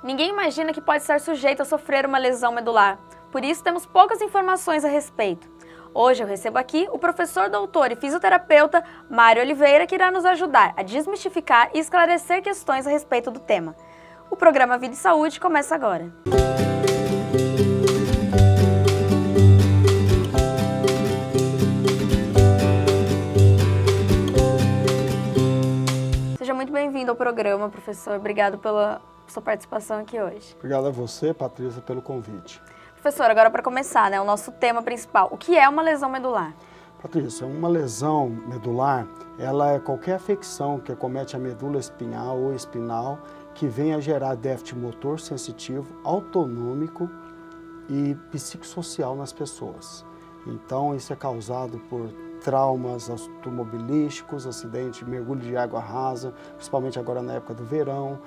Ninguém imagina que pode estar sujeito a sofrer uma lesão medular. Por isso, temos poucas informações a respeito. Hoje eu recebo aqui o professor doutor e fisioterapeuta Mário Oliveira, que irá nos ajudar a desmistificar e esclarecer questões a respeito do tema. O programa Vida e Saúde começa agora. Seja muito bem-vindo ao programa, professor. Obrigado pela sua participação aqui hoje. Obrigado a você, Patrícia, pelo convite. Professor, agora para começar, o nosso tema principal. O que é uma lesão medular? Patrícia, uma lesão medular, ela é qualquer afecção que acomete a medula espinhal ou espinal que venha a gerar déficit motor sensitivo, autonômico e psicossocial nas pessoas. Então, isso é causado por traumas automobilísticos, acidente, mergulho de água rasa, principalmente agora na época do verão.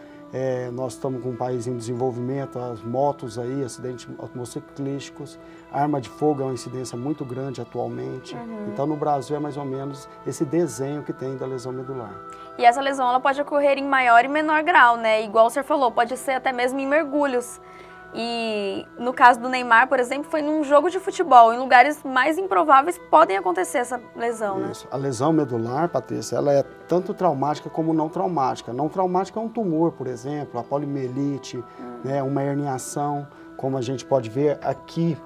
Nós estamos com um país em desenvolvimento, as motos aí, acidentes motociclísticos, arma de fogo é uma incidência muito grande atualmente. Então, no Brasil é mais ou menos esse desenho que tem da lesão medular. E essa lesão ela pode ocorrer em maior e menor grau, né? Igual o senhor falou, pode ser até mesmo em mergulhos. E no caso do Neymar, por exemplo, foi num jogo de futebol. Em lugares mais improváveis podem acontecer essa lesão, né? Isso. A lesão medular, Patrícia, ela é tanto traumática como não traumática. Não traumática é um tumor, por exemplo, a poliomielite, né, uma herniação, como a gente pode ver aqui,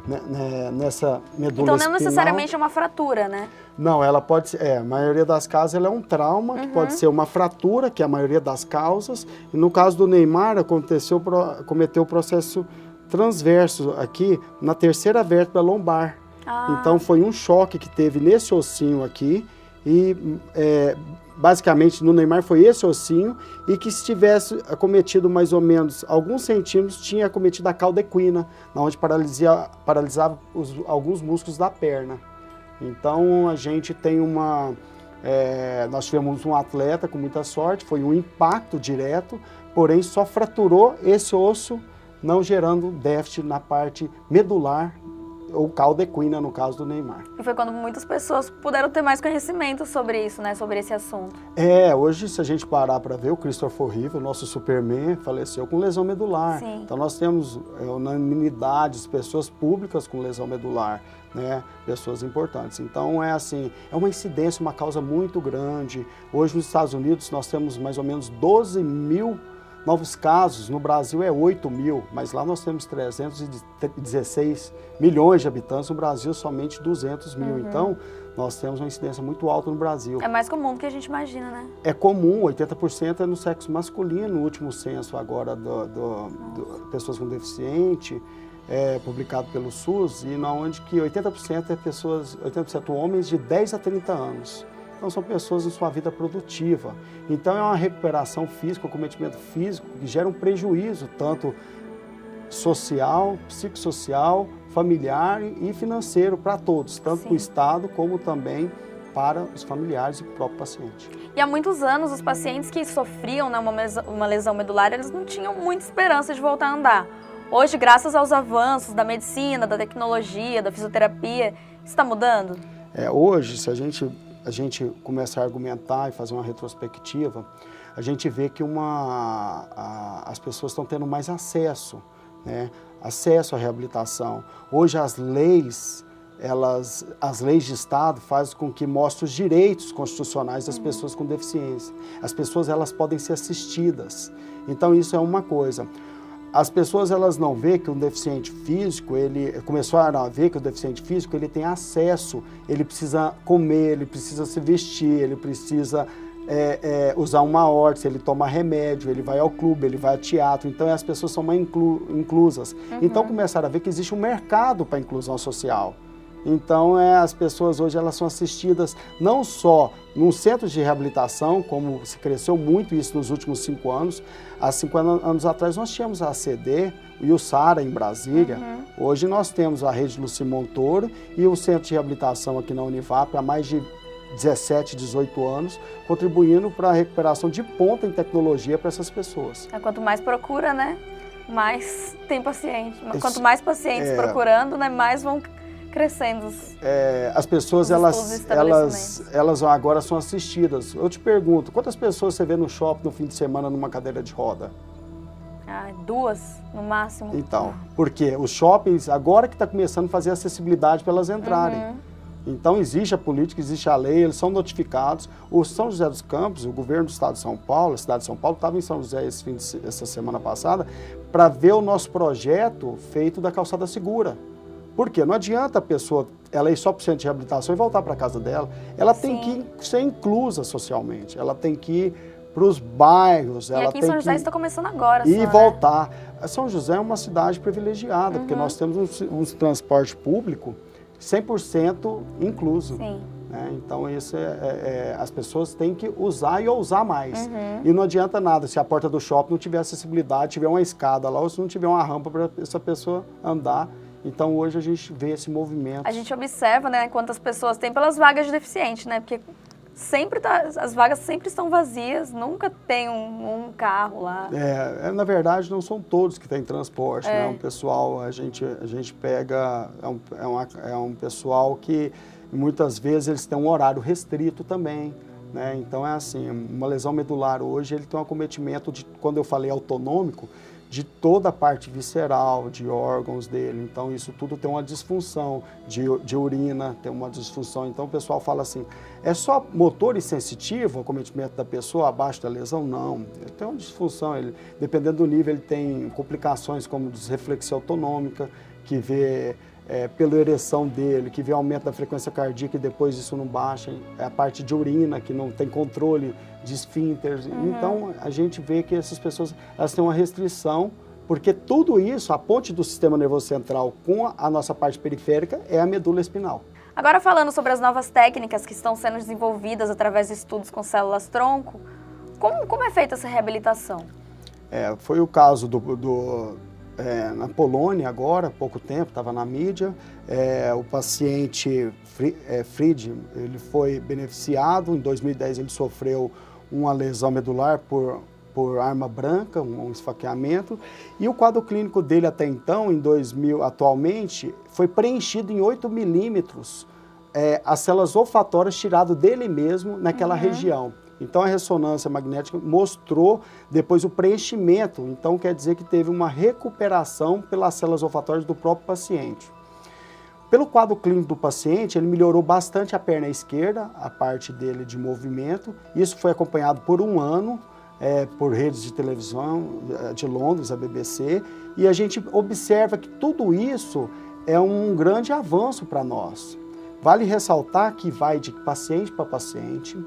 né, nessa medula Então não espinal. necessariamente é uma fratura, né? Não, ela pode ser, a maioria das casos ela é um trauma, que pode ser uma fratura, que é a maioria das causas. E no caso do Neymar, cometeu o processo transverso aqui na terceira vértebra lombar. Então foi um choque que teve nesse ossinho aqui e basicamente no Neymar foi esse ossinho e que se tivesse acometido mais ou menos alguns centímetros, tinha acometido a cauda equina, onde paralisava alguns músculos da perna. Então a gente tem nós tivemos um atleta com muita sorte, foi um impacto direto, porém só fraturou esse osso, não gerando déficit na parte medular ou cauda equina, no caso do Neymar. E foi quando muitas pessoas puderam ter mais conhecimento sobre isso, né? Sobre esse assunto. Hoje, se a gente parar para ver, o Christopher Reeve, o nosso Superman, faleceu com lesão medular. Sim. Então nós temos unanimidades, pessoas públicas com lesão medular, né? Pessoas importantes. Então é uma incidência, uma causa muito grande. Hoje nos Estados Unidos nós temos mais ou menos 12 mil novos casos, no Brasil é 8 mil, mas lá nós temos 316 milhões de habitantes, no Brasil somente 200 mil. Então, nós temos uma incidência muito alta no Brasil. É mais comum do que a gente imagina, né? É comum, 80% é no sexo masculino, no último censo agora pessoas com deficiente, publicado pelo SUS, e onde que 80% 80% homens de 10 a 30 anos. Então, são pessoas em sua vida produtiva. Então, é uma recuperação física, um cometimento físico que gera um prejuízo, tanto social, psicossocial, familiar e financeiro para todos, tanto para o Estado como também para os familiares e para o próprio paciente. E há muitos anos, os pacientes que sofriam, né, uma lesão medular, eles não tinham muita esperança de voltar a andar. Hoje, graças aos avanços da medicina, da tecnologia, da fisioterapia, isso está mudando? Hoje, se a gente começa a argumentar e fazer uma retrospectiva, a gente vê que as pessoas estão tendo mais acesso, né? Acesso à reabilitação. Hoje as leis de Estado fazem com que mostrem os direitos constitucionais das pessoas com deficiência. As pessoas elas podem ser assistidas. Então isso é uma coisa. As pessoas elas não veem que o deficiente físico, começaram a ver que o deficiente físico ele tem acesso, ele precisa comer, ele precisa se vestir, ele precisa usar uma órtese, ele toma remédio, ele vai ao clube, ele vai ao teatro, então as pessoas são mais inclusas. Então começaram a ver que existe um mercado para a inclusão social. Então as pessoas hoje elas são assistidas não só num centro de reabilitação, como se cresceu muito isso nos últimos 5 anos. Há 5 anos atrás nós tínhamos a ACD e o SARA em Brasília. Hoje nós temos a rede Luci Montoro e o centro de reabilitação aqui na Univap há mais de 17, 18 anos, contribuindo para a recuperação de ponta em tecnologia para essas pessoas. Quanto mais procura, né, mais tem paciente. Quanto mais pacientes procurando, né, mais vão crescendo. As pessoas, elas agora são assistidas. Eu te pergunto, quantas pessoas você vê no shopping no fim de semana numa cadeira de roda? Ah, 2 no máximo. Então, porque os shoppings, agora que está começando a fazer acessibilidade para elas entrarem. Então, existe a política, existe a lei, eles são notificados. O São José dos Campos, o governo do estado de São Paulo, a cidade de São Paulo, estava em São José essa semana passada, para ver o nosso projeto feito da calçada segura. Por quê? Não adianta a pessoa ela ir só para o centro de reabilitação e voltar para a casa dela. Ela tem que ser inclusa socialmente, ela tem que ir para os bairros. E ela aqui em tem São José está começando agora. E só, voltar. São José é uma cidade privilegiada, porque nós temos um transporte público 100% incluso. Sim. Né? Então, isso as pessoas têm que usar e ousar mais. E não adianta nada se a porta do shopping não tiver acessibilidade, tiver uma escada lá, ou se não tiver uma rampa para essa pessoa andar. Então, hoje a gente vê esse movimento. A gente observa, né, quantas pessoas tem pelas vagas de deficiente, né? Porque sempre as vagas sempre estão vazias, nunca tem um carro lá. Na verdade, não são todos que têm transporte, né? Um pessoal, a gente pega, é um pessoal que muitas vezes eles têm um horário restrito também, né? Então é assim, uma lesão medular hoje, ele tem um acometimento de, quando eu falei autonômico, de toda a parte visceral, de órgãos dele. Então, isso tudo tem uma disfunção de urina, tem uma disfunção. Então, o pessoal fala assim, é só motor e sensitivo o acometimento da pessoa abaixo da lesão? Não, ele tem uma disfunção. Ele, dependendo do nível, ele tem complicações como desreflexia autonômica, que vê pela ereção dele, que vê aumento da frequência cardíaca e depois isso não baixa. É a parte de urina, que não tem controle de esfíncteres. Então, a gente vê que essas pessoas elas têm uma restrição, porque tudo isso, a ponte do sistema nervoso central com a nossa parte periférica é a medula espinhal. Agora, falando sobre as novas técnicas que estão sendo desenvolvidas através de estudos com células-tronco, como é feita essa reabilitação? Foi o caso na Polônia agora, há pouco tempo, estava na mídia, o paciente Fried, ele foi beneficiado, em 2010 ele sofreu uma lesão medular por arma branca, um esfaqueamento, e o quadro clínico dele até então, atualmente, foi preenchido em 8 milímetros as células olfatórias tiradas dele mesmo naquela região. Então, a ressonância magnética mostrou depois o preenchimento. Então, quer dizer que teve uma recuperação pelas células olfatórias do próprio paciente. Pelo quadro clínico do paciente, ele melhorou bastante a perna esquerda, a parte dele de movimento. Isso foi acompanhado por 1 ano, por redes de televisão de Londres, a BBC. E a gente observa que tudo isso é um grande avanço para nós. Vale ressaltar que vai de paciente para paciente,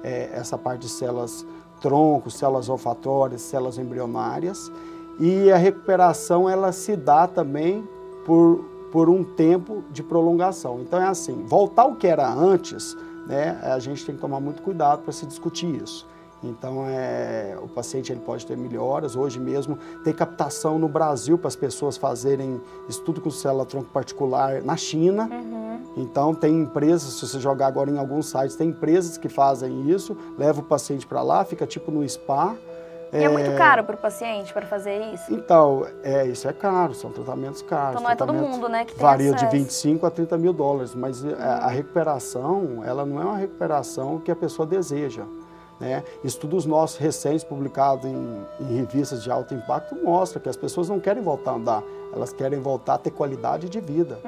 essa parte de células tronco, células olfatórias, células embrionárias, e a recuperação ela se dá também por um tempo de prolongação. Então é assim, voltar ao que era antes, né, a gente tem que tomar muito cuidado para se discutir isso. Então o paciente ele pode ter melhoras, hoje mesmo tem captação no Brasil para as pessoas fazerem estudo com célula-tronco particular na China. Então, tem empresas, se você jogar agora em alguns sites, tem empresas que fazem isso, leva o paciente para lá, fica tipo no spa. E é muito caro para o paciente para fazer isso? Então, isso é caro, são tratamentos caros. Então não é todo mundo, né, que tem varia acesso. de 25 a 30 mil dólares, mas a recuperação, ela não é uma recuperação que a pessoa deseja. Né? Estudos nossos recentes, publicados em revistas de alto impacto, mostram que as pessoas não querem voltar a andar, elas querem voltar a ter qualidade de vida,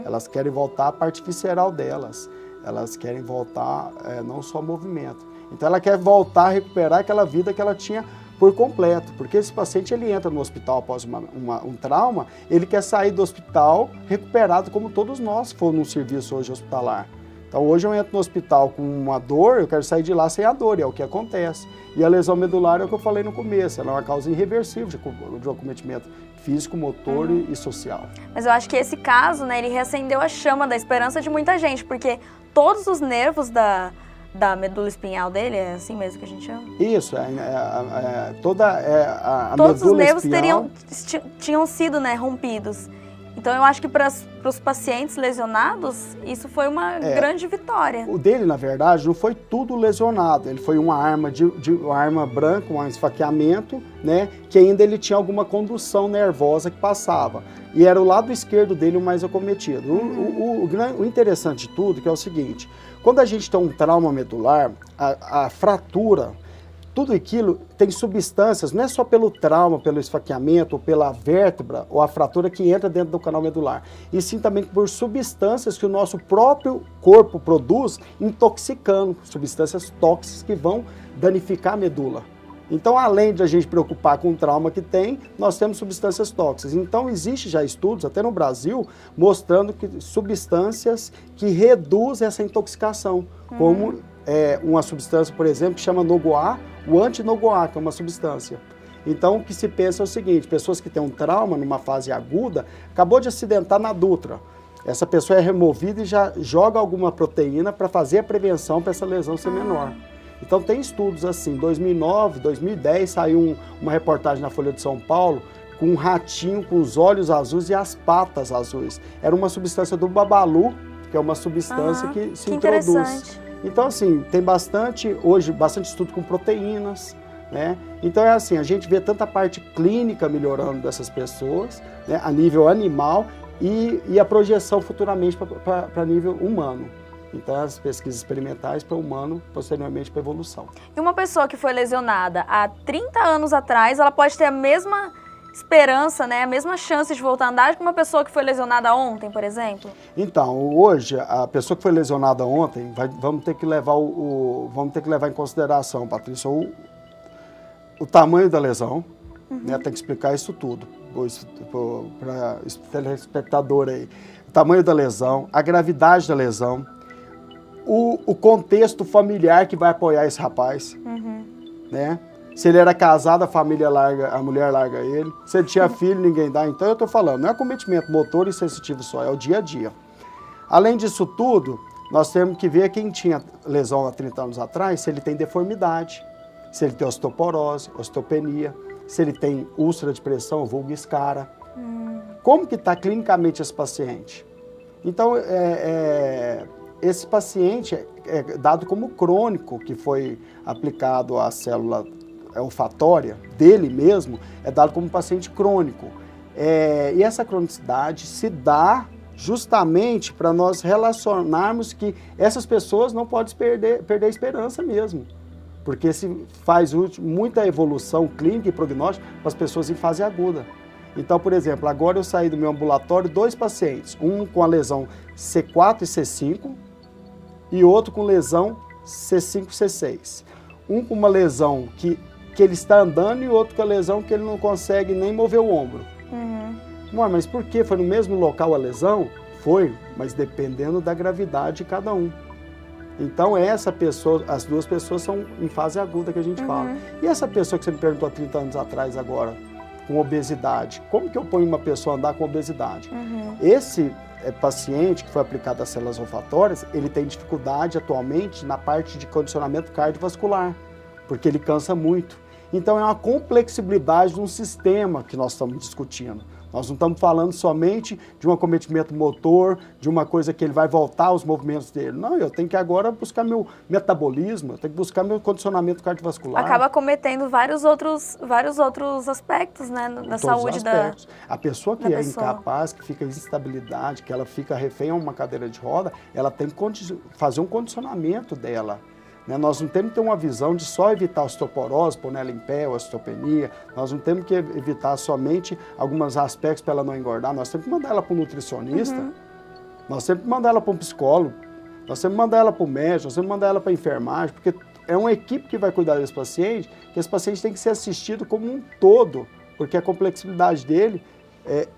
elas querem voltar à parte visceral delas, elas querem voltar não só movimento. Então ela quer voltar a recuperar aquela vida que ela tinha por completo, porque esse paciente ele entra no hospital após um trauma, ele quer sair do hospital recuperado como todos nós que for num serviço hoje hospitalar. Então, hoje eu entro no hospital com uma dor, eu quero sair de lá sem a dor, e é o que acontece. E a lesão medular é o que eu falei no começo, ela é uma causa irreversível de acometimento físico, motor e social. Mas eu acho que esse caso, né, ele reacendeu a chama da esperança de muita gente, porque todos os nervos da medula espinhal dele, é assim mesmo que a gente chama? Isso, a todos medula os nervos espinhal... tinham sido, né, rompidos. Então, eu acho que para os pacientes lesionados, isso foi uma grande vitória. O dele, na verdade, não foi tudo lesionado. Ele foi uma arma uma arma branca, um esfaqueamento, né? Que ainda ele tinha alguma condução nervosa que passava. E era o lado esquerdo dele o mais acometido. O interessante de tudo que é o seguinte, quando a gente tem um trauma medular, a fratura... tudo aquilo tem substâncias, não é só pelo trauma, pelo esfaqueamento, ou pela vértebra, ou a fratura que entra dentro do canal medular, e sim também por substâncias que o nosso próprio corpo produz, intoxicando, substâncias tóxicas que vão danificar a medula. Então, além de a gente preocupar com o trauma que tem, nós temos substâncias tóxicas. Então, existe já estudos, até no Brasil, mostrando que substâncias que reduzem essa intoxicação, como uma substância, por exemplo, que chama Nogoá, o anti-Nogoá, que é uma substância. Então, o que se pensa é o seguinte, pessoas que têm um trauma numa fase aguda, acabou de acidentar na Dutra, essa pessoa é removida e já joga alguma proteína para fazer a prevenção para essa lesão ser menor. Então tem estudos assim, 2009, 2010 saiu uma reportagem na Folha de São Paulo com um ratinho com os olhos azuis e as patas azuis. Era uma substância do babalu, que é uma substância que se introduz. Então assim, tem hoje bastante estudo com proteínas, né? Então é assim, a gente vê tanta parte clínica melhorando dessas pessoas, né, a nível animal e a projeção futuramente para nível humano. Então, as pesquisas experimentais para o humano, posteriormente para a evolução. E uma pessoa que foi lesionada há 30 anos atrás, ela pode ter a mesma esperança, né, a mesma chance de voltar a andar que uma pessoa que foi lesionada ontem, por exemplo? Então, hoje, a pessoa que foi lesionada ontem, vamos ter que levar em consideração, Patrícia, o tamanho da lesão, né, tem que explicar isso tudo para o telespectador aí. O tamanho da lesão, a gravidade da lesão, o contexto familiar que vai apoiar esse rapaz, né? Se ele era casado, a mulher larga ele. Se ele tinha filho, ninguém dá. Então eu estou falando, não é acometimento motor e sensitivo só, é o dia a dia. Além disso tudo, nós temos que ver quem tinha lesão há 30 anos atrás, se ele tem deformidade, se ele tem osteoporose, osteopenia, se ele tem úlcera de pressão, vulgo escara. Como que está clinicamente esse paciente? Então, esse paciente é dado como crônico, que foi aplicado à célula olfatória dele mesmo, é dado como paciente crônico. E essa cronicidade se dá justamente para nós relacionarmos que essas pessoas não podem perder a esperança mesmo. Porque se faz muita evolução clínica e prognóstica para as pessoas em fase aguda. Então, por exemplo, agora eu saí do meu ambulatório 2 pacientes, um com a lesão C4 e C5 e outro com lesão C5 e C6. Um com uma lesão que ele está andando e outro com a lesão que ele não consegue nem mover o ombro. Mas por quê? Foi no mesmo local a lesão? Foi, mas dependendo da gravidade de cada um. Então, as duas pessoas são em fase aguda que a gente fala. E essa pessoa que você me perguntou há 30 anos atrás agora, com obesidade, como que eu ponho uma pessoa a andar com obesidade? Esse paciente que foi aplicado às células olfatórias, ele tem dificuldade atualmente na parte de condicionamento cardiovascular, porque ele cansa muito. Então é uma complexibilidade de um sistema que nós estamos discutindo. Nós não estamos falando somente de um acometimento motor, de uma coisa que ele vai voltar aos movimentos dele. Não, eu tenho que agora buscar meu metabolismo, eu tenho que buscar meu condicionamento cardiovascular. Acaba cometendo vários outros aspectos, né, da saúde aspectos. A pessoa que é incapaz, que fica em instabilidade, que ela fica refém a uma cadeira de roda, ela tem que fazer um condicionamento dela. Nós não temos que ter uma visão de só evitar a osteoporose, pôr ela em pé, a osteopenia. Nós não temos que evitar somente alguns aspectos para ela não engordar. Nós temos que mandar ela para um nutricionista, nós temos que mandar ela para um psicólogo, nós temos que mandar ela para o médico, nós temos que mandar ela para a enfermagem, porque é uma equipe que vai cuidar desse paciente, que esse paciente tem que ser assistido como um todo, porque a complexidade dele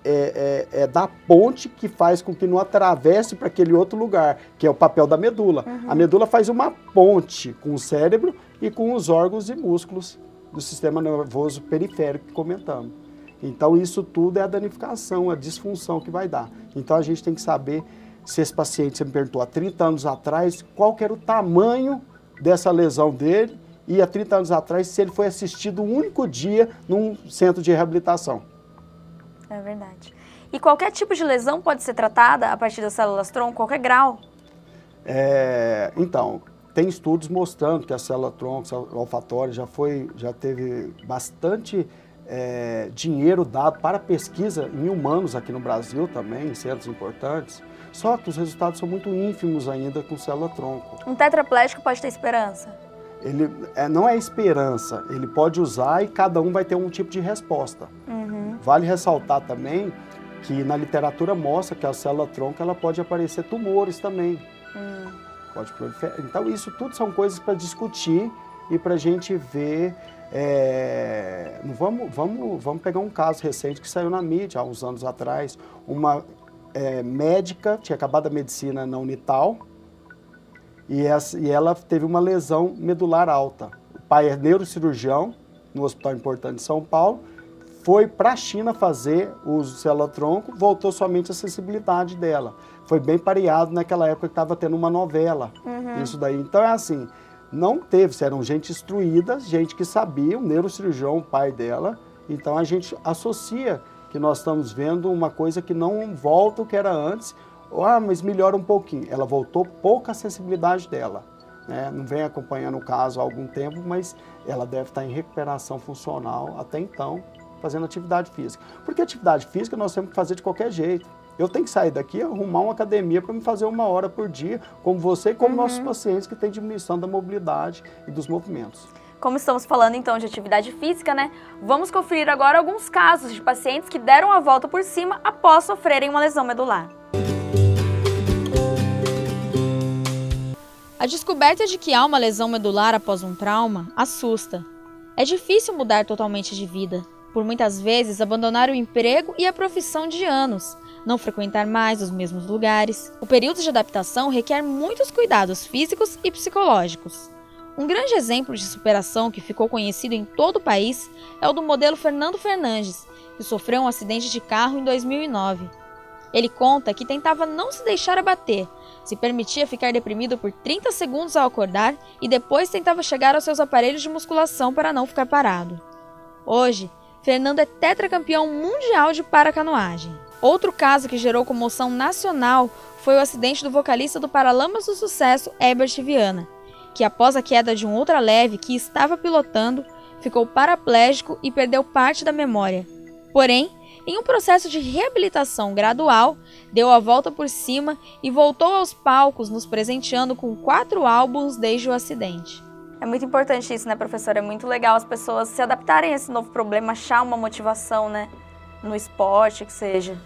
é da ponte que faz com que não atravesse para aquele outro lugar, que é o papel da medula. A medula faz uma ponte com o cérebro e com os órgãos e músculos do sistema nervoso periférico que comentamos. Então isso tudo é a danificação, a disfunção que vai dar. Então a gente tem que saber se esse paciente, você me perguntou, há 30 anos atrás, qual que era o tamanho dessa lesão dele e há 30 anos atrás se ele foi assistido um único dia num centro de reabilitação. É verdade. E qualquer tipo de lesão pode ser tratada a partir das células-tronco, qualquer grau? Então, tem estudos mostrando que a célula-tronco, a célula olfatória, já teve bastante dinheiro dado para pesquisa em humanos aqui no Brasil também, em centros importantes. Só que os resultados são muito ínfimos ainda com célula-tronco. Um tetraplégico pode ter esperança? não é esperança, ele pode usar e cada um vai ter um tipo de resposta. Vale ressaltar também que na literatura mostra que a célula-tronco ela pode aparecer tumores também. Pode proliferar. Então isso tudo são coisas para discutir e para a gente ver. Vamos pegar um caso recente que saiu na mídia há uns anos atrás. Uma médica tinha acabado a medicina na Unital e ela teve uma lesão medular alta. O pai é neurocirurgião no Hospital Importante de São Paulo, foi para a China fazer uso de célula-tronco, voltou somente a sensibilidade dela. Foi bem pareado naquela época que estava tendo uma novela. Isso daí. Então é assim, não teve, eram gente instruída, gente que sabia, um neurocirurgião, o pai dela. Então a gente associa que nós estamos vendo uma coisa que não volta o que era antes, mas melhora um pouquinho. Ela voltou pouca a sensibilidade dela. Né? Não vem acompanhando o caso há algum tempo, mas ela deve estar em recuperação funcional até então, fazendo atividade física. Porque atividade física nós temos que fazer de qualquer jeito. Eu tenho que sair daqui e arrumar uma academia para me fazer 1 hora por dia, como você e como nossos pacientes que têm diminuição da mobilidade e dos movimentos. Como estamos falando então de atividade física, né? Vamos conferir agora alguns casos de pacientes que deram a volta por cima após sofrerem uma lesão medular. A descoberta de que há uma lesão medular após um trauma assusta. É difícil mudar totalmente de vida. Por muitas vezes abandonar o emprego e a profissão de anos, não frequentar mais os mesmos lugares. O período de adaptação requer muitos cuidados físicos e psicológicos. Um grande exemplo de superação que ficou conhecido em todo o país é o do modelo Fernando Fernandes, que sofreu um acidente de carro em 2009. Ele conta que tentava não se deixar abater, se permitia ficar deprimido por 30 segundos ao acordar e depois tentava chegar aos seus aparelhos de musculação para não ficar parado. Hoje, Fernando é tetracampeão mundial de paracanoagem. Outro caso que gerou comoção nacional foi o acidente do vocalista do Paralamas do Sucesso, Herbert Viana, que após a queda de um ultraleve que estava pilotando, ficou paraplégico e perdeu parte da memória. Porém, em um processo de reabilitação gradual, deu a volta por cima e voltou aos palcos nos presenteando com 4 álbuns desde o acidente. É muito importante isso, né, professora? É muito legal as pessoas se adaptarem a esse novo problema, achar uma motivação, né, no esporte, que seja.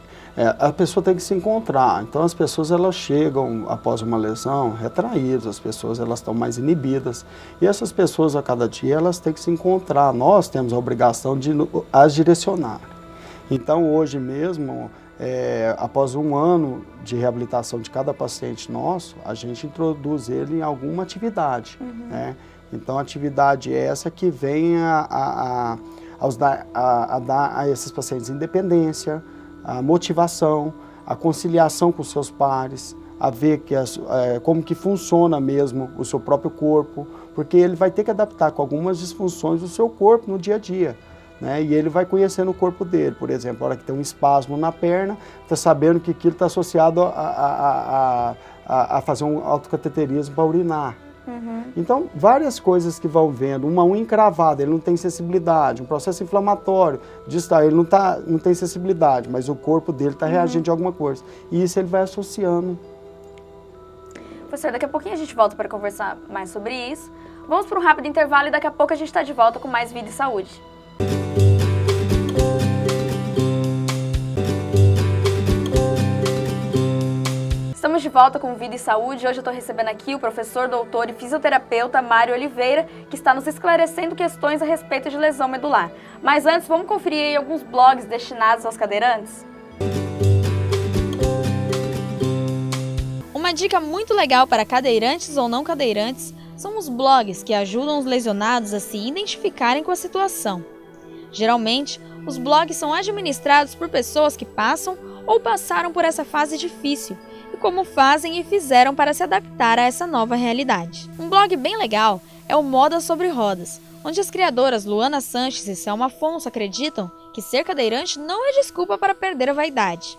A pessoa tem que se encontrar. Então as pessoas elas chegam após uma lesão retraídas, as pessoas elas estão mais inibidas. E essas pessoas a cada dia elas têm que se encontrar. Nós temos a obrigação de as direcionar. Então hoje mesmo, após 1 ano de reabilitação de cada paciente nosso, a gente introduz ele em alguma atividade. Né? Então a atividade é essa que vem a dar a esses pacientes independência, a motivação, a conciliação com seus pares, a ver como que funciona mesmo o seu próprio corpo, porque ele vai ter que adaptar com algumas disfunções do seu corpo no dia a dia. Né? E ele vai conhecendo o corpo dele, por exemplo, a hora que tem um espasmo na perna, está sabendo que aquilo está associado a fazer um autocateterismo para urinar. Então, várias coisas que vão vendo, uma unha encravada, ele não tem sensibilidade, um processo inflamatório, ele não tem sensibilidade, mas o corpo dele está reagindo de alguma coisa. E isso ele vai associando. Professor, daqui a pouquinho a gente volta para conversar mais sobre isso. Vamos para um rápido intervalo e daqui a pouco a gente está de volta com mais Vida e Saúde. Estamos de volta com Vida e Saúde. Hoje eu estou recebendo aqui o professor, doutor e fisioterapeuta Mário Oliveira, que está nos esclarecendo questões a respeito de lesão medular. Mas antes, vamos conferir aí alguns blogs destinados aos cadeirantes? Uma dica muito legal para cadeirantes ou não cadeirantes são os blogs que ajudam os lesionados a se identificarem com a situação. Geralmente, os blogs são administrados por pessoas que passam ou passaram por essa fase difícil e como fazem e fizeram para se adaptar a essa nova realidade. Um blog bem legal é o Moda sobre Rodas, onde as criadoras Luana Sanches e Selma Afonso acreditam que ser cadeirante não é desculpa para perder a vaidade.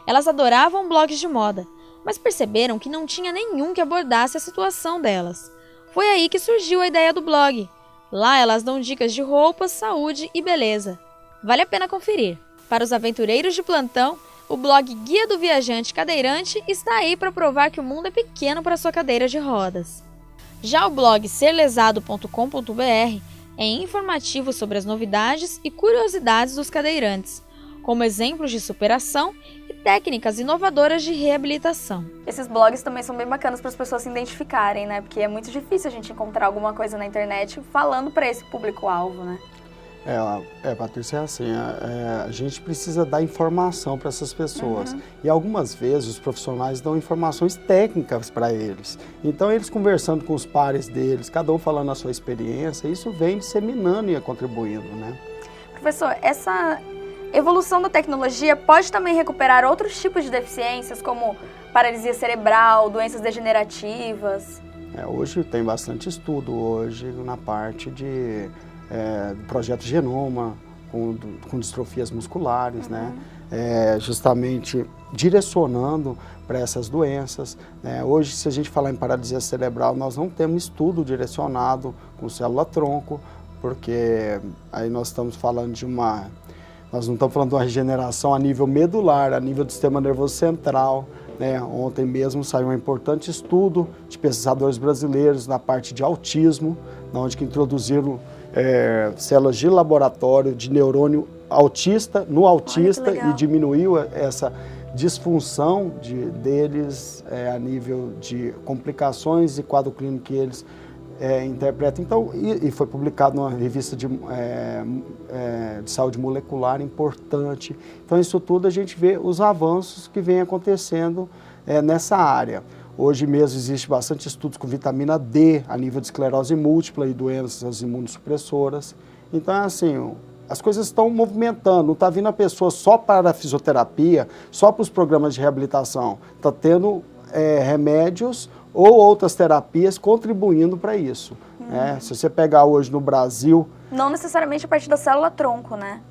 Elas adoravam blogs de moda, mas perceberam que não tinha nenhum que abordasse a situação delas. Foi aí que surgiu a ideia do blog. Lá elas dão dicas de roupas, saúde e beleza. Vale a pena conferir. Para os aventureiros de plantão, o blog Guia do Viajante Cadeirante está aí para provar que o mundo é pequeno para sua cadeira de rodas. Já o blog serlesado.com.br é informativo sobre as novidades e curiosidades dos cadeirantes, como exemplos de superação e técnicas inovadoras de reabilitação. Esses blogs também são bem bacanas para as pessoas se identificarem, né? Porque é muito difícil a gente encontrar alguma coisa na internet falando para esse público-alvo, né? Patrícia, é assim, a gente precisa dar informação para essas pessoas. E algumas vezes os profissionais dão informações técnicas para eles. Então eles conversando com os pares deles, cada um falando a sua experiência, isso vem disseminando e contribuindo, né? Professor, essa evolução da tecnologia pode também recuperar outros tipos de deficiências, como paralisia cerebral, doenças degenerativas? Hoje tem bastante estudo hoje na parte de projeto Genoma, com distrofias musculares, né? Justamente direcionando para essas doenças. Hoje, se a gente falar em paralisia cerebral, nós não temos estudo direcionado com célula-tronco, porque aí nós estamos falando nós não estamos falando de uma regeneração a nível medular, a nível do sistema nervoso central. Ontem mesmo saiu um importante estudo de pesquisadores brasileiros na parte de autismo, onde que introduziram células de laboratório de neurônio autista no autista e diminuiu essa disfunção deles a nível de complicações e quadro clínico que eles interpretam. Então, e foi publicado numa revista de saúde molecular importante. Então, isso tudo a gente vê os avanços que vem acontecendo nessa área. Hoje mesmo existe bastante estudos com vitamina D a nível de esclerose múltipla e doenças imunossupressoras. Então, assim, as coisas estão movimentando, não está vindo a pessoa só para a fisioterapia, só para os programas de reabilitação. Está tendo remédios ou outras terapias contribuindo para isso. Se você pegar hoje no Brasil... Não necessariamente a partir da célula-tronco, né?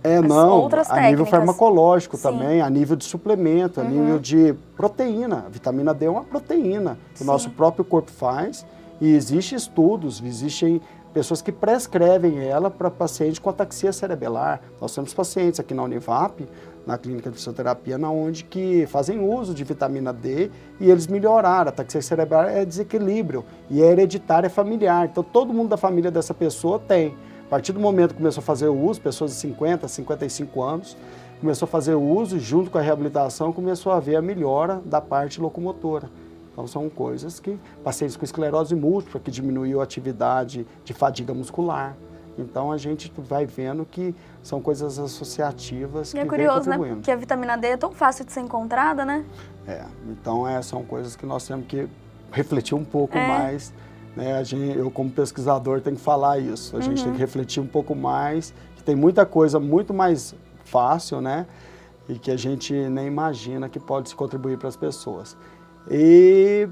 Outras técnicas. A nível farmacológico também, a nível de suplemento, a nível de proteína. A vitamina D é uma proteína que o nosso próprio corpo faz e existem estudos, existem pessoas que prescrevem ela para pacientes com ataxia cerebelar. Nós temos pacientes aqui na Univap, na clínica de fisioterapia, onde que fazem uso de vitamina D e eles melhoraram. A ataxia cerebral é desequilíbrio e é hereditária, é familiar. Então todo mundo da família dessa pessoa tem. A partir do momento que começou a fazer o uso, pessoas de 50, 55 anos, começou a fazer o uso, junto com a reabilitação, começou a ver a melhora da parte locomotora. Então são coisas que, pacientes com esclerose múltipla, que diminuiu a atividade de fadiga muscular. Então a gente vai vendo que são coisas associativas que vêm contribuindo. É curioso, né? Porque a vitamina D é tão fácil de ser encontrada, né? Então são coisas que nós temos que refletir um pouco mais. Eu, como pesquisador, tenho que falar isso. A gente tem que refletir um pouco mais, que tem muita coisa muito mais fácil, né? E que a gente nem imagina que pode se contribuir para as pessoas. E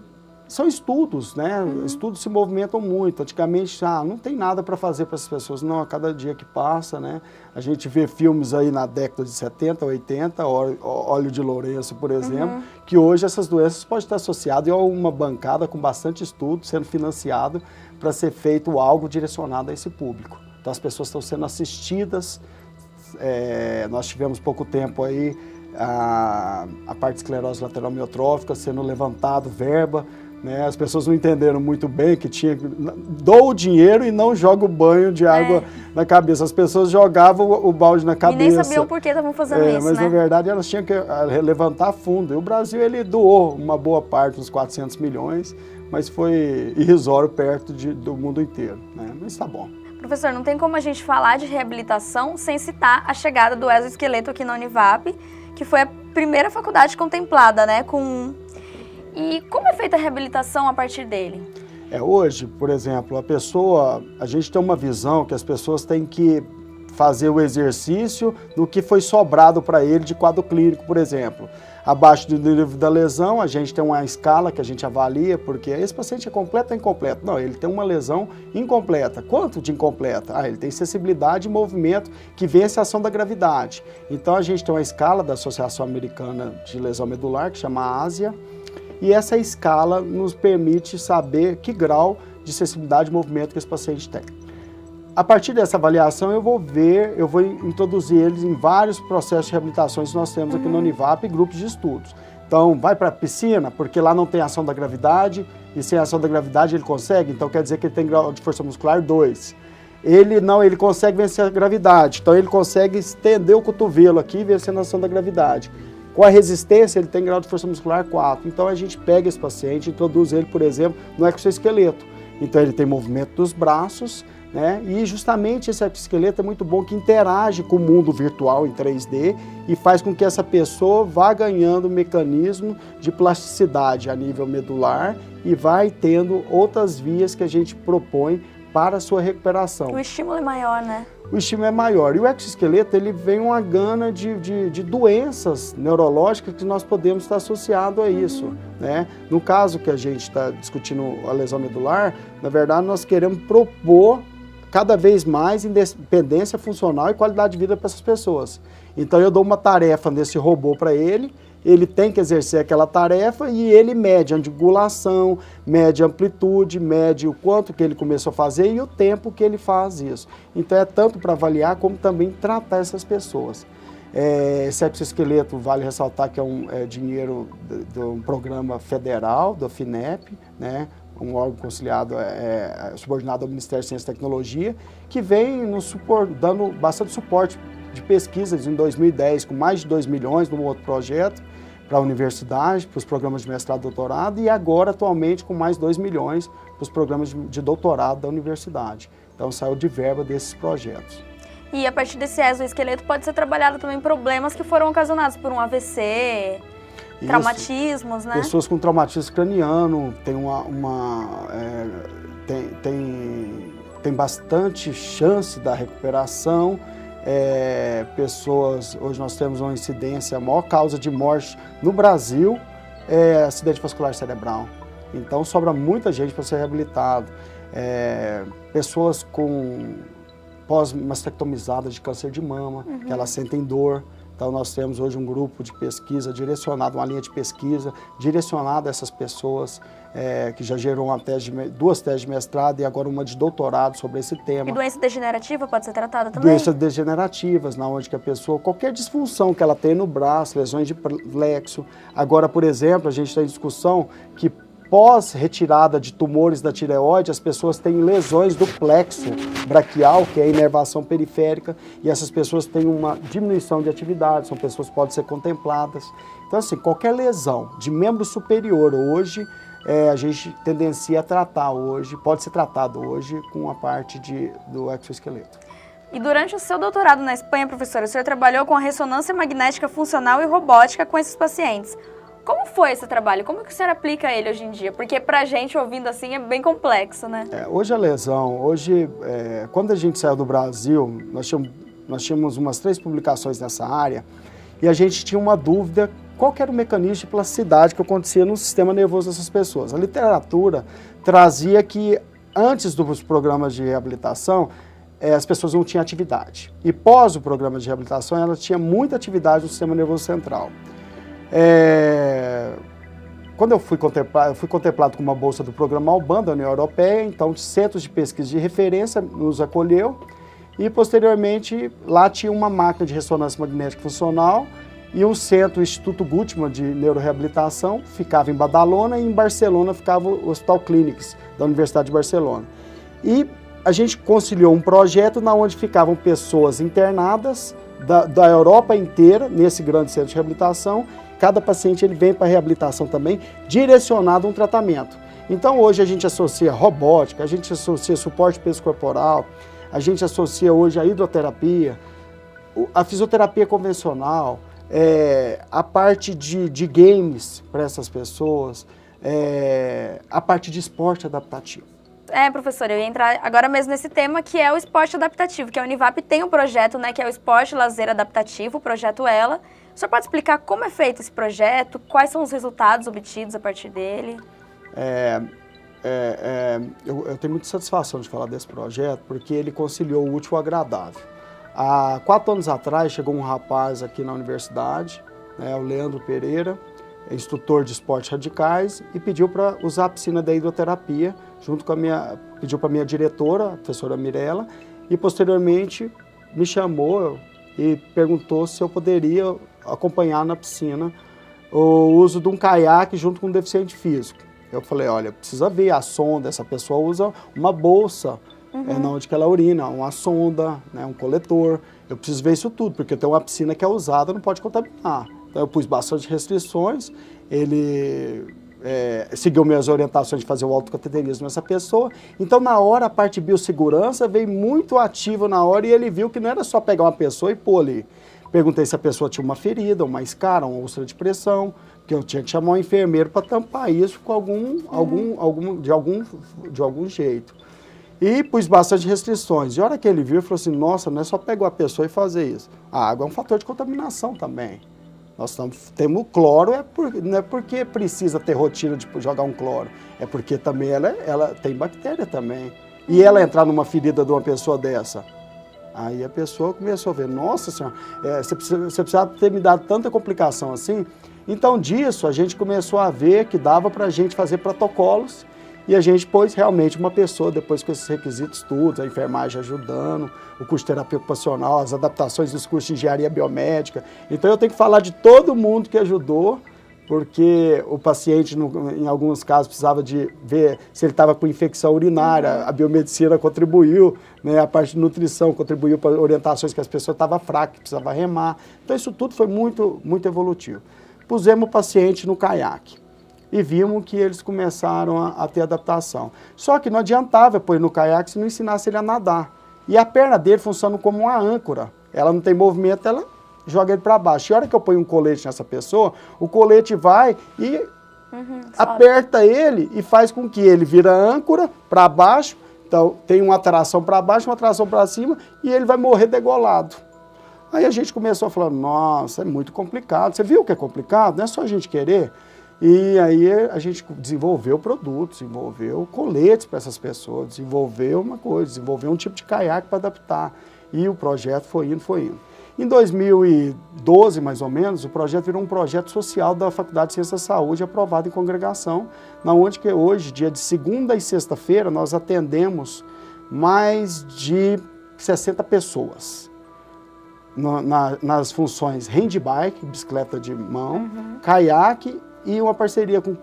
são estudos, né? Estudos se movimentam muito. Antigamente, não tem nada para fazer para essas pessoas. Não, a cada dia que passa, né? A gente vê filmes aí na década de 70, 80, Óleo de Lourenço, por exemplo, que hoje essas doenças podem estar associadas a uma bancada com bastante estudo, sendo financiado para ser feito algo direcionado a esse público. Então, as pessoas estão sendo assistidas. Nós tivemos pouco tempo aí a parte de esclerose lateral amiotrófica sendo levantado, verba. As pessoas não entenderam muito bem que dou o dinheiro e não jogo o banho de água na cabeça. As pessoas jogavam o balde na cabeça. E nem sabiam por que estavam fazendo isso, mas na verdade elas tinham que levantar fundo. E o Brasil, ele doou uma boa parte, uns 400 milhões, mas foi irrisório perto do mundo inteiro, né? Mas tá bom. Professor, não tem como a gente falar de reabilitação sem citar a chegada do exoesqueleto aqui na Univap, que foi a primeira faculdade contemplada, né, E como é feita a reabilitação a partir dele? Hoje, por exemplo, a gente tem uma visão que as pessoas têm que fazer o exercício no que foi sobrado para ele de quadro clínico, por exemplo. Abaixo do nível da lesão, a gente tem uma escala que a gente avalia, porque esse paciente é completo ou incompleto? Não, ele tem uma lesão incompleta. Quanto de incompleta? Ele tem sensibilidade e movimento que vence a ação da gravidade. Então, a gente tem uma escala da Associação Americana de Lesão Medular, que chama ASIA, e essa escala nos permite saber que grau de sensibilidade e movimento que esse paciente tem. A partir dessa avaliação, eu vou introduzir eles em vários processos de reabilitações que nós temos aqui na Univap e grupos de estudos. Então, Então, vai para a piscina, porque lá não tem ação da gravidade, e sem ação da gravidade ele consegue, então quer dizer que ele tem grau de força muscular 2. Ele consegue vencer a gravidade, então ele consegue estender o cotovelo aqui, vencendo a ação da gravidade. Com a resistência, ele tem grau de força muscular 4. Então a gente pega esse paciente e introduz ele, por exemplo, no exoesqueleto. Então ele tem movimento dos braços, né? E justamente esse exoesqueleto é muito bom, que interage com o mundo virtual em 3D e faz com que essa pessoa vá ganhando um mecanismo de plasticidade a nível medular e vai tendo outras vias que a gente propõe para a sua recuperação. O estímulo é maior, né? O estímulo é maior. E o exoesqueleto, ele vem uma gama de doenças neurológicas que nós podemos estar associado a isso, né? No caso que a gente está discutindo a lesão medular, na verdade nós queremos propor cada vez mais independência funcional e qualidade de vida para essas pessoas. Então eu dou uma tarefa nesse robô para ele tem que exercer aquela tarefa e ele mede a angulação, mede a amplitude, mede o quanto que ele começou a fazer e o tempo que ele faz isso. Então é tanto para avaliar como também tratar essas pessoas. Esse exoesqueleto, vale ressaltar que é dinheiro de um programa federal, do FINEP, né? Um órgão conciliado, subordinado ao Ministério de Ciência e Tecnologia, que vem dando bastante suporte de pesquisas em 2010, com mais de 2 milhões num outro projeto, para a universidade, para os programas de mestrado e doutorado, e agora, atualmente, com mais 2 milhões para os programas de doutorado da universidade. Então, saiu de verba desses projetos. E a partir desse exoesqueleto pode ser trabalhado também problemas que foram ocasionados por um AVC, isso, traumatismos, né? Pessoas com traumatismo craniano, tem bastante chance da recuperação. Hoje nós temos uma incidência, a maior causa de morte no Brasil é acidente vascular cerebral. Então sobra muita gente para ser reabilitado. Pessoas com pós-mastectomizadas de câncer de mama, que elas sentem dor. Então nós temos hoje um grupo de pesquisa direcionado, uma linha de pesquisa direcionada a essas pessoas, que já gerou duas teses de mestrado e agora uma de doutorado sobre esse tema. E doença degenerativa pode ser tratada também? Doenças degenerativas, onde que a pessoa, qualquer disfunção que ela tem no braço, lesões de plexo. Agora, por exemplo, a gente está em discussão que pós-retirada de tumores da tireoide, as pessoas têm lesões do plexo braquial, que é a inervação periférica, e essas pessoas têm uma diminuição de atividade, são pessoas que podem ser contempladas. Então, assim, qualquer lesão de membro superior hoje, a gente tendencia a tratar hoje, pode ser tratado hoje com a parte do exoesqueleto. E durante o seu doutorado na Espanha, professora, o senhor trabalhou com a ressonância magnética funcional e robótica com esses pacientes. Como foi esse trabalho? Como que o senhor aplica ele hoje em dia? Porque pra gente, ouvindo assim, é bem complexo, né? Hoje a lesão, quando a gente saiu do Brasil, nós tínhamos umas 3 publicações nessa área e a gente tinha uma dúvida qual que era o mecanismo de plasticidade que acontecia no sistema nervoso dessas pessoas. A literatura trazia que antes dos programas de reabilitação, as pessoas não tinham atividade. E pós o programa de reabilitação, ela tinha muita atividade no sistema nervoso central. Quando eu fui contemplado com uma bolsa do programa Alban, da União Europeia, então centros de pesquisa de referência nos acolheu e posteriormente lá tinha uma máquina de ressonância magnética funcional e um centro, o Instituto Guttmann de Neuroreabilitação, ficava em Badalona e em Barcelona ficava o Hospital Clínics da Universidade de Barcelona. E a gente conciliou um projeto onde ficavam pessoas internadas da Europa inteira, nesse grande centro de reabilitação. Cada paciente ele vem para reabilitação também, direcionado a um tratamento. Então hoje a gente associa robótica, a gente associa suporte peso corporal, a gente associa hoje a hidroterapia, a fisioterapia convencional, a parte de games para essas pessoas, a parte de esporte adaptativo. Professora, eu ia entrar agora mesmo nesse tema que é o esporte adaptativo, que a Univap tem um projeto, né, que é o esporte lazer adaptativo, o projeto ELA. O senhor pode explicar como é feito esse projeto, quais são os resultados obtidos a partir dele? Eu tenho muita satisfação de falar desse projeto, porque ele conciliou o útil ao agradável. Há 4 anos atrás chegou um rapaz aqui na universidade, o Leandro Pereira, instrutor de esportes radicais, e pediu para usar a piscina da hidroterapia, pediu para a minha diretora, a professora Mirella, e posteriormente me chamou e perguntou se eu poderia acompanhar na piscina o uso de um caiaque junto com um deficiente físico. Eu falei, olha, precisa ver a sonda, essa pessoa usa uma bolsa, onde que ela urina, uma sonda, né, um coletor. Eu preciso ver isso tudo, porque tem uma piscina que é usada, não pode contaminar. Então eu pus bastante restrições, ele seguiu minhas orientações de fazer o autocateterismo nessa pessoa. Então na hora a parte de biossegurança veio muito ativa na hora e ele viu que não era só pegar uma pessoa e pôr ali. Perguntei se a pessoa tinha uma ferida, uma escara, uma úlcera de pressão, que eu tinha que chamar um enfermeiro para tampar isso com de algum jeito. E pus bastante restrições. E a hora que ele viu, ele falou assim, nossa, não é só pegar a pessoa e fazer isso. A água é um fator de contaminação também. Nós temos cloro, não é porque precisa ter rotina de jogar um cloro, é porque também ela tem bactéria também. E ela entrar numa ferida de uma pessoa dessa. Aí a pessoa começou a ver, nossa senhora, você precisava ter me dado tanta complicação assim. Então disso a gente começou a ver que dava para a gente fazer protocolos e a gente pôs realmente uma pessoa, depois com esses requisitos todos, a enfermagem ajudando, o curso de terapia ocupacional, as adaptações dos cursos de engenharia biomédica. Então eu tenho que falar de todo mundo que ajudou, porque o paciente, em alguns casos, precisava de ver se ele estava com infecção urinária, a biomedicina contribuiu, né, a parte de nutrição contribuiu para orientações que as pessoas estavam fracas, precisavam remar. Então isso tudo foi muito, muito evolutivo. Pusemos o paciente no caiaque e vimos que eles começaram a ter adaptação. Só que não adiantava pôr no caiaque se não ensinasse ele a nadar. E a perna dele funciona como uma âncora. Ela não tem movimento, ela joga ele para baixo. E a hora que eu ponho um colete nessa pessoa, o colete vai e aperta ele e faz com que ele vira âncora para baixo. Então tem uma tração para baixo, uma tração para cima e ele vai morrer degolado. Aí a gente começou a falar, nossa, é muito complicado. Você viu que é complicado? Não é só a gente querer. E aí a gente desenvolveu produtos, desenvolveu coletes para essas pessoas, desenvolveu uma coisa, desenvolveu um tipo de caiaque para adaptar. E o projeto foi indo, foi indo. Em 2012, mais ou menos, o projeto virou um projeto social da Faculdade de Ciências da Saúde, aprovado em congregação, onde que hoje, dia de segunda e sexta-feira, nós atendemos mais de 60 pessoas. Nas funções handbike, bicicleta de mão, caiaque e uma parceria com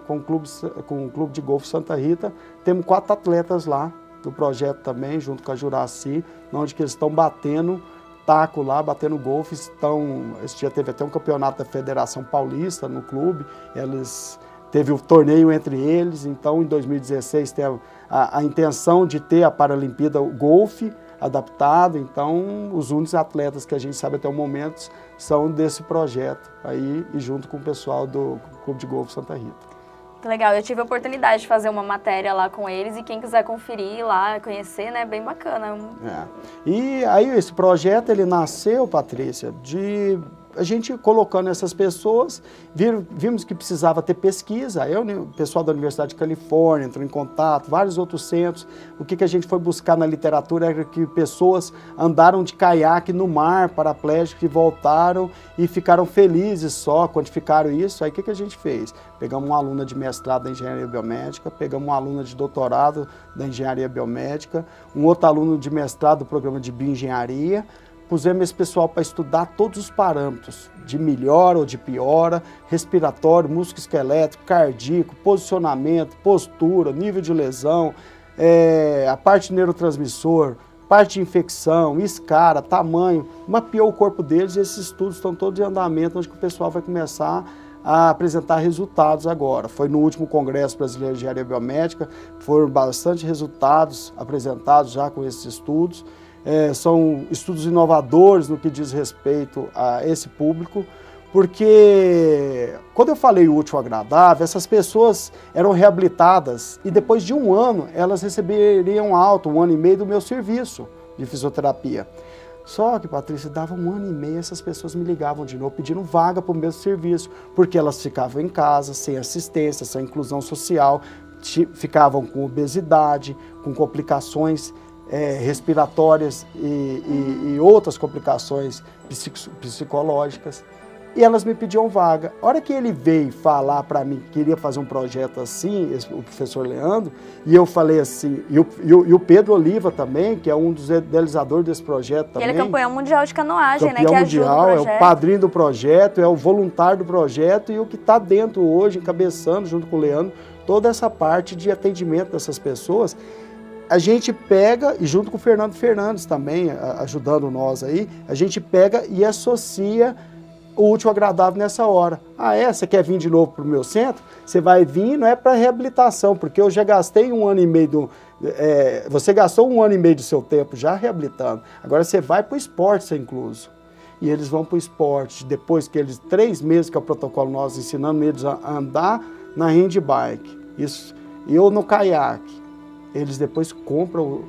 o Clube de Golfe Santa Rita. Temos 4 atletas lá do projeto também, junto com a Juraci, onde que eles estão batendo taco lá, batendo golfe. Esse dia teve até um campeonato da Federação Paulista no clube, teve o torneio entre eles. Então em 2016 tem a intenção de ter a Paralimpíada o golfe adaptado. Então os únicos atletas que a gente sabe até o momento são desse projeto aí, e junto com o pessoal do Clube de Golfe Santa Rita. Que legal, eu tive a oportunidade de fazer uma matéria lá com eles e quem quiser conferir lá, conhecer, né, bem bacana. E aí esse projeto, ele nasceu, Patrícia, de a gente colocando essas pessoas, vimos que precisava ter pesquisa. O pessoal da Universidade de Califórnia entrou em contato, vários outros centros. O que a gente foi buscar na literatura era que pessoas andaram de caiaque no mar, paraplégicos, que voltaram e ficaram felizes só, quantificaram isso. Aí o que a gente fez? Pegamos uma aluna de mestrado da engenharia biomédica, pegamos uma aluna de doutorado da engenharia biomédica, um outro aluno de mestrado do programa de bioengenharia. Pusemos esse pessoal para estudar todos os parâmetros, de melhora ou de piora, respiratório, músculo esquelético, cardíaco, posicionamento, postura, nível de lesão, a parte de neurotransmissor, parte de infecção, escara, tamanho. Mapeou o corpo deles e esses estudos estão todos em andamento, onde o pessoal vai começar a apresentar resultados agora. Foi no último Congresso Brasileiro de Engenharia Biomédica, foram bastante resultados apresentados já com esses estudos. São estudos inovadores no que diz respeito a esse público, porque quando eu falei útil ou agradável, essas pessoas eram reabilitadas e depois de 1 ano elas receberiam alta, 1 ano e meio do meu serviço de fisioterapia. Só que, Patrícia, dava 1 ano e meio, essas pessoas me ligavam de novo pedindo vaga para o mesmo serviço, porque elas ficavam em casa, sem assistência, sem inclusão social, ficavam com obesidade, com complicações respiratórias e outras complicações psicológicas. e elas me pediam vaga. A hora que ele veio falar para mim que queria fazer um projeto assim, o professor Leandro, e eu falei assim, e o Pedro Oliva também, que é um dos idealizadores desse projeto também. Ele é campeão mundial de canoagem, campeão né? Que mundial, ajuda o projeto. É o padrinho do projeto, é o voluntário do projeto e o que está dentro hoje, encabeçando junto com o Leandro, toda essa parte de atendimento dessas pessoas. A gente pega, e junto com o Fernando Fernandes também, ajudando nós aí, a gente pega e associa o útil ao agradável nessa hora. Ah, você quer vir de novo para o meu centro? Você vai vir, não é para reabilitação, porque eu já gastei 1 ano e meio você gastou 1 ano e meio do seu tempo já reabilitando. Agora você vai para o esporte ser incluso. E eles vão para o esporte, depois que eles, 3 meses que é o protocolo nós ensinando eles a andar na handbike, isso, eu no caiaque. Eles depois compram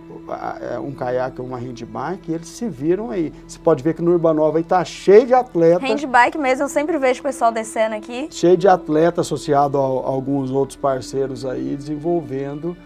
um caiaque ou uma handbike e eles se viram aí. Você pode ver que no Urbanova aí tá cheio de atleta. Handbike mesmo, eu sempre vejo o pessoal descendo aqui. Cheio de atleta associado a alguns outros parceiros aí, desenvolvendo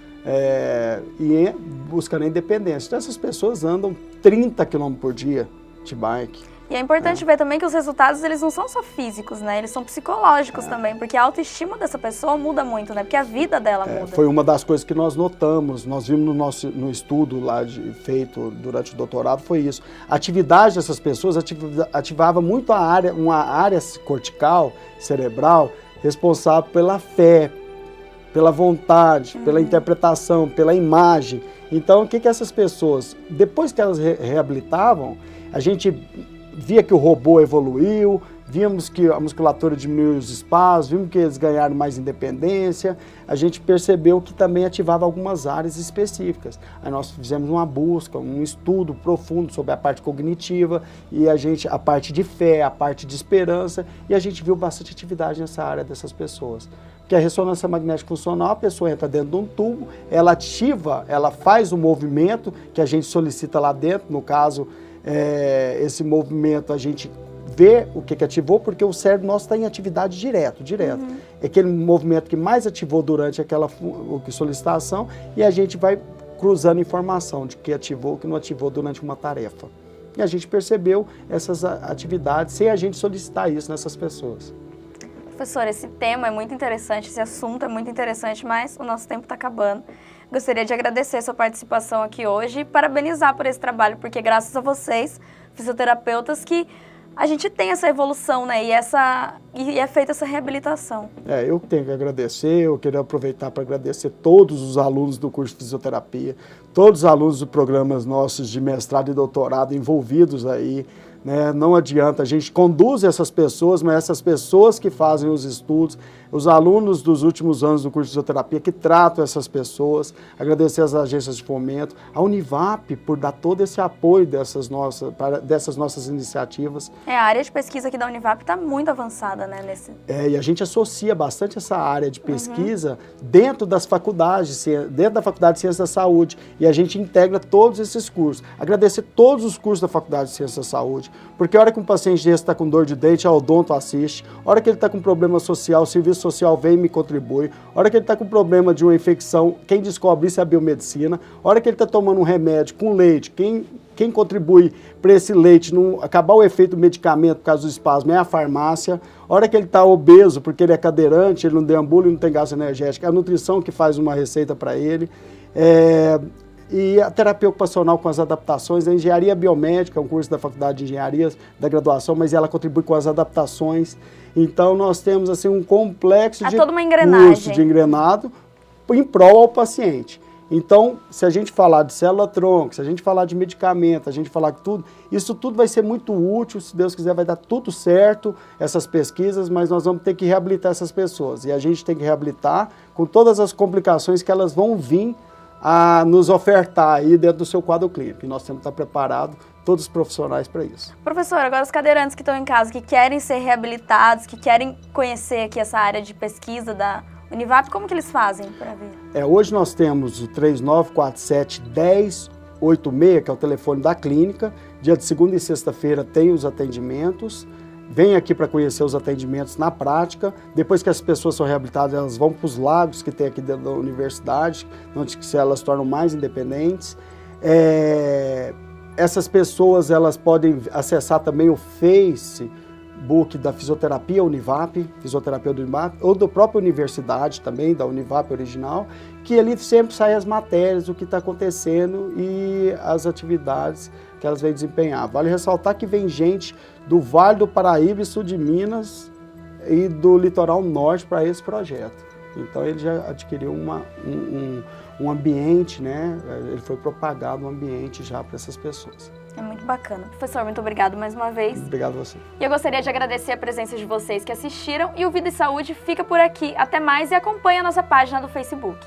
e buscando a independência. Então essas pessoas andam 30 km por dia de bike. E é importante ver também que os resultados, eles não são só físicos, né? Eles são psicológicos também, porque a autoestima dessa pessoa muda muito, né? Porque a vida dela muda. Foi uma das coisas que nós notamos, nós vimos no estudo lá feito durante o doutorado, foi isso. A atividade dessas pessoas ativava muito uma área cortical, cerebral, responsável pela fé, pela vontade, pela interpretação, pela imagem. Então, o que essas pessoas, depois que elas reabilitavam, a gente via que o robô evoluiu, vimos que a musculatura diminuiu os espasmos, vimos que eles ganharam mais independência, a gente percebeu que também ativava algumas áreas específicas. Aí nós fizemos uma busca, um estudo profundo sobre a parte cognitiva e a parte de fé, a parte de esperança, e a gente viu bastante atividade nessa área dessas pessoas. Porque a ressonância magnética funcional, a pessoa entra dentro de um tubo, ela ativa, ela faz o movimento que a gente solicita lá dentro, no caso, esse movimento a gente vê o que ativou, porque o cérebro nosso está em atividade direto. É aquele movimento que mais ativou durante aquela solicitação e a gente vai cruzando informação de que ativou, que não ativou durante uma tarefa. E a gente percebeu essas atividades sem a gente solicitar isso nessas pessoas. Professor, esse tema é muito interessante, esse assunto é muito interessante, mas o nosso tempo está acabando. Gostaria de agradecer a sua participação aqui hoje e parabenizar por esse trabalho, porque graças a vocês, fisioterapeutas, que a gente tem essa evolução, né? E é feita essa reabilitação. Eu tenho que agradecer, eu queria aproveitar para agradecer todos os alunos do curso de fisioterapia, todos os alunos dos programas nossos de mestrado e doutorado envolvidos aí, né? Não adianta, a gente conduz essas pessoas, mas essas pessoas que fazem os estudos, os alunos dos últimos anos do curso de fisioterapia que tratam essas pessoas, agradecer às agências de fomento, a Univap por dar todo esse apoio dessas nossas iniciativas. A área de pesquisa aqui da Univap está muito avançada, né? E a gente associa bastante essa área de pesquisa dentro das faculdades, dentro da Faculdade de Ciências da Saúde, e a gente integra todos esses cursos. Agradecer todos os cursos da Faculdade de Ciências da Saúde, porque a hora que um paciente desse está com dor de dente, a odonto assiste, a hora que ele está com problema social, o serviço social vem e me contribui, a hora que ele está com problema de uma infecção, quem descobre isso é a biomedicina, a hora que ele está tomando um remédio com leite, quem contribui para esse leite não acabar o efeito do medicamento por causa do espasmo é a farmácia. A hora que ele está obeso, porque ele é cadeirante, ele não deambula e não tem gasto energético, é a nutrição que faz uma receita para ele. E a terapia ocupacional com as adaptações, a engenharia biomédica, é um curso da Faculdade de Engenharia da graduação, mas ela contribui com as adaptações. Então nós temos assim um complexo de toda uma engrenagem. Curso de engrenado em prol ao paciente. Então, se a gente falar de célula-tronco, se a gente falar de medicamento, a gente falar de tudo, isso tudo vai ser muito útil, se Deus quiser vai dar tudo certo, essas pesquisas, mas nós vamos ter que reabilitar essas pessoas. E a gente tem que reabilitar com todas as complicações que elas vão vir a nos ofertar aí dentro do seu quadro clínico. E nós temos que estar preparados, todos os profissionais, para isso. Professor, agora os cadeirantes que estão em casa, que querem ser reabilitados, que querem conhecer aqui essa área de pesquisa da Univap, como que eles fazem para ver? Hoje nós temos o 3947-1086, que é o telefone da clínica. Dia de segunda e sexta-feira tem os atendimentos. Vem aqui para conhecer os atendimentos na prática. Depois que as pessoas são reabilitadas, elas vão para os lagos que tem aqui dentro da universidade, onde elas se tornam mais independentes. Essas pessoas elas podem acessar também o Face Facebook da Fisioterapia Univap, Fisioterapia do Univap, ou da própria universidade também, da Univap original, que ali sempre saem as matérias, o que está acontecendo e as atividades que elas vêm desempenhar. Vale ressaltar que vem gente do Vale do Paraíba e sul de Minas e do litoral norte para esse projeto. Então ele já adquiriu um ambiente, né? Ele foi propagado um ambiente já para essas pessoas. É muito bacana. Professor, muito obrigado mais uma vez. Obrigado a você. E eu gostaria de agradecer a presença de vocês que assistiram e o Vida e Saúde fica por aqui. Até mais e acompanhe a nossa página do Facebook.